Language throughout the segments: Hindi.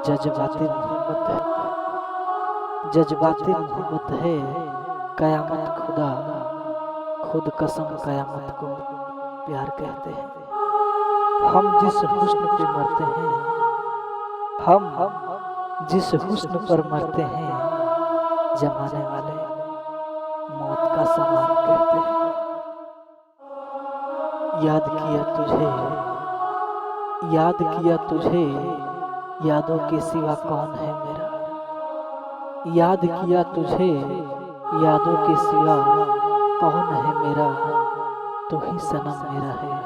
जज्बाती मोहब्बत है, जज्बाती मोहब्बत है। कयामत खुदा खुद कसम कयामत को प्यार कहते हैं। हम जिस हुस्न पे मरते हैं, हम जिस हुस्न पर मरते हैं, जमाने वाले मौत का सामान कहते हैं। याद किया तुझे, याद किया तुझे, यादों के सिवा कौन है मेरा। याद किया तुझे, यादों के सिवा कौन है मेरा। तू ही सनम मेरा है,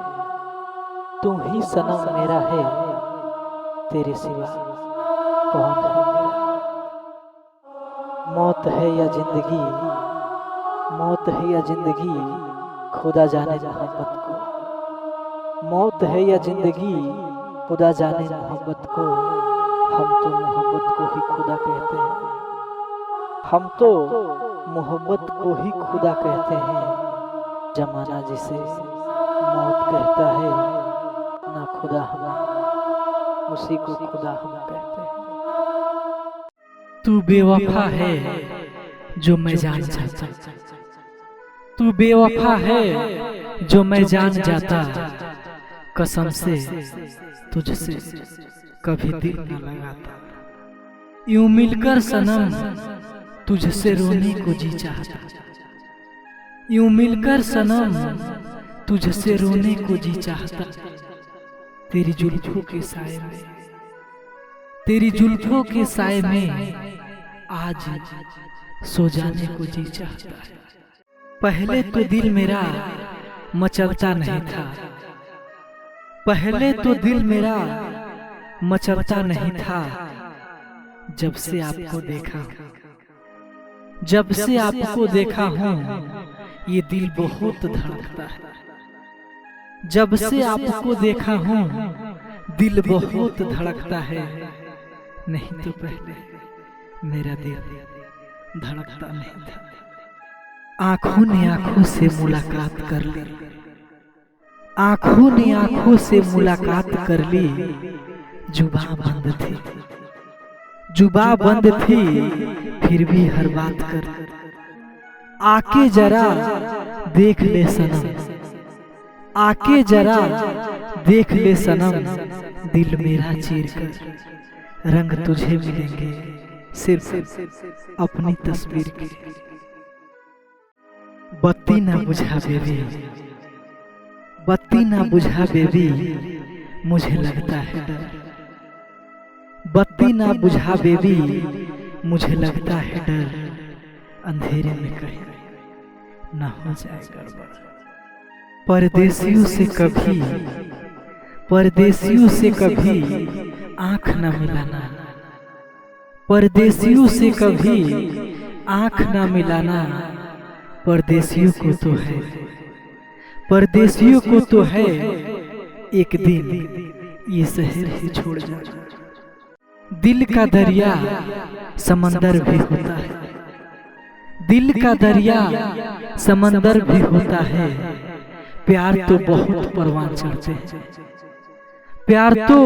तू ही सनम मेरा है, तेरे सिवा कौन है मेरा। मौत है या जिंदगी, मौत है या जिंदगी, खुदा जाने मोहब्बत को। मौत है या जिंदगी, खुदा जाने मोहब्बत को। हम तो मोहब्बत को ही खुदा कहते हैं, हम तो मोहब्बत को ही खुदा कहते हैं। जमाना जिसे मौत कहता है, ना खुदा हमें, उसी को खुदा हम कहते हैं। तू बेवफा है जो मैं जान जाता, तू बेवफा है जो मैं जान जाता। कसम से तुझसे कभी दिल न लगाता। यूं मिलकर सनम तुझसे रोने को जी चाहता। यूं मिलकर सनम तुझसे रोने को जी चाहता। तेरी जुल्फों के साए में, तेरी जुल्फों के साए में आज सो जाने को जी चाहता। पहले तो दिल मेरा मचलता नहीं था, पहले तो दिल मेरा मचलता नहीं था। जब से आपको देखा, जब से आपको देखा हूँ, ये दिल बहुत धड़कता है। जब से आपको देखा हूँ, दिल बहुत धड़कता है। नहीं तो पहले मेरा दिल धड़कता नहीं था। आंखों ने आंखों से मुलाकात कर ली, आंखों ने आंखों से मुलाकात कर ली। जुबां बंद थी, जुबां बंद थी, फिर भी हर बात कर। आके जरा देख ले सनम, आके जरा देख ले सनम, दिल मेरा चीर कर। रंग तुझे मिलेंगे सिर्फ अपनी तस्वीर के। बत्ती ना बुझा बेबी, बत्ती ना बुझा बेबी, मुझे लगता है डर। बत्ती ना बुझा बेबी, मुझे लगता है डर। अंधेरे में कहीं ना हो जाए गड़बड़। परदेसियों से कभी, परदेसियों से कभी आंख न मिलाना। परदेसियों से कभी आंख न मिलाना। परदेसियों को तो है, परदेसियों को तो है, एक दिन ये शहर ही छोड़ जाना। दिल का दरिया समंदर भी होता है, दिल का दरिया समंदर भी होता है। प्यार तो बहुत परवान चढ़ते हैं, प्यार तो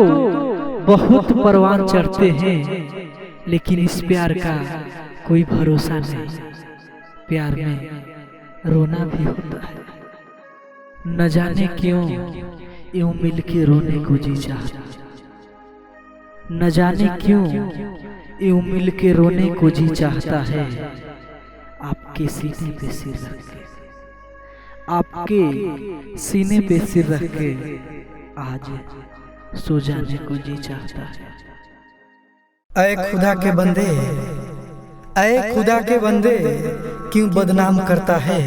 बहुत परवान चढ़ते हैं, लेकिन इस प्यार का कोई भरोसा नहीं। प्यार में रोना भी होता है। न जाने क्यों यूं मिलके रोने को जी चाहता। न जाने क्यों यूं मिलके रोने को जी चाहता है। आपके सीने पे सिर रख के, आपके सीने पे सिर रख के आज सो जाने को जी चाहता है। ऐ खुदा के बंदे, ऐ खुदा के बंदे, क्यों बदनाम करता है।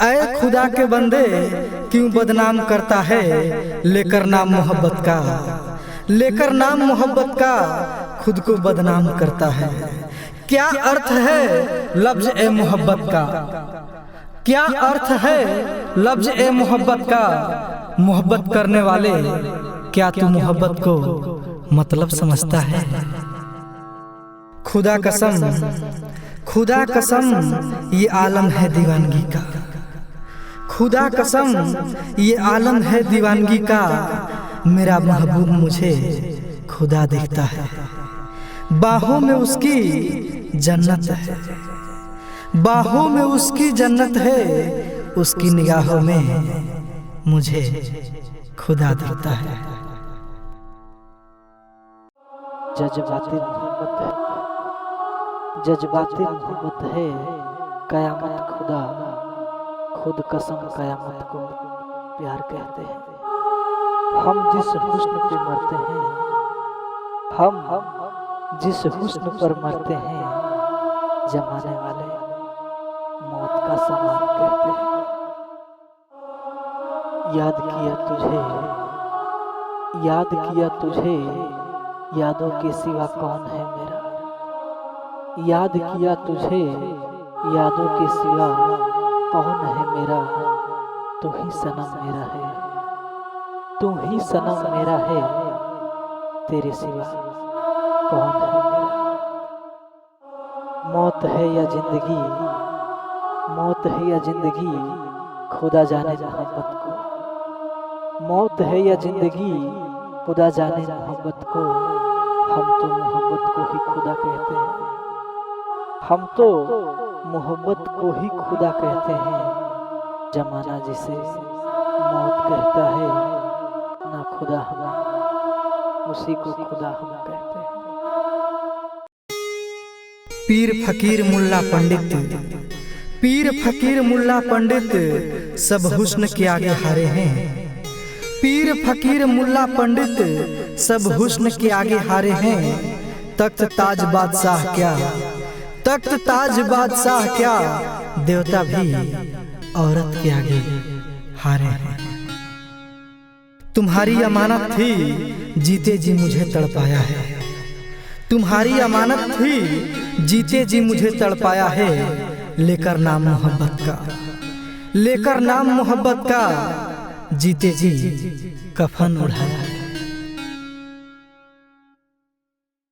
ऐ खुदा के बंदे क्यों बदनाम करता है। लेकर नाम मोहब्बत का, लेकर नाम मोहब्बत का, खुद को बदनाम करता है। क्या अर्थ है लफ्ज ए मोहब्बत का, क्या अर्थ है लफ्ज ए मोहब्बत का। मोहब्बत करने वाले, क्या तू मोहब्बत को मतलब समझता है। खुदा कसम, खुदा कसम, ये आलम है दीवानगी का। खुदा कसम, ये आलम है दीवानगी का। मेरा महबूब मुझे खुदा दिखता है। बाहों में उसकी जन्नत है, बाहों में उसकी जन्नत है, उसकी निगाहों में मुझे खुदा दिखता है। जज्बाती मोहब्बत है, जज्बाती मोहब्बत है, कयामत खुदा खुद कसम कयामत को प्यार कहते हैं। हम जिस हुस्न पे मरते हैं, हम जिस हुस्न पर मरते हैं, जमाने वाले मौत का सामान कहते हैं। याद किया तुझे, याद किया तुझे, यादों के सिवा कौन है मेरा। याद किया तुझे, यादों के सिवा कौन है मेरा। तू ही सनम मेरा है, तू ही सनम मेरा है, तेरे सिवा कौन है मेरा। मौत है या जिंदगी, मौत है या जिंदगी, खुदा जाने मोहब्बत को। मौत है या जिंदगी, खुदा जाने मोहब्बत को। हम तो मोहब्बत को ही खुदा कहते हैं, हम तो मोहब्बत को ही खुदा कहते हैं। जमाना जिसे मौत कहता है, ना खुदा हमें, उसी को खुदा हम कहते हैं। पीर फकीर मुल्ला पंडित, पीर फकीर मुल्ला पंडित, सब हुस्न के आगे हारे हैं। पीर फकीर मुल्ला पंडित, सब हुस्न के आगे हारे हैं। तख्त ताज बादशाह क्या, तख्त ताज बादशाह क्या, देवता भी औरत के आगे हारे हैं। तुम्हारी अमानत थी, जीते जी मुझे तड़पाया है। तुम्हारी अमानत थी, जीते जी मुझे तड़पाया है। लेकर नाम मोहब्बत का, लेकर नाम मोहब्बत का, जीते जी कफन उड़ाया।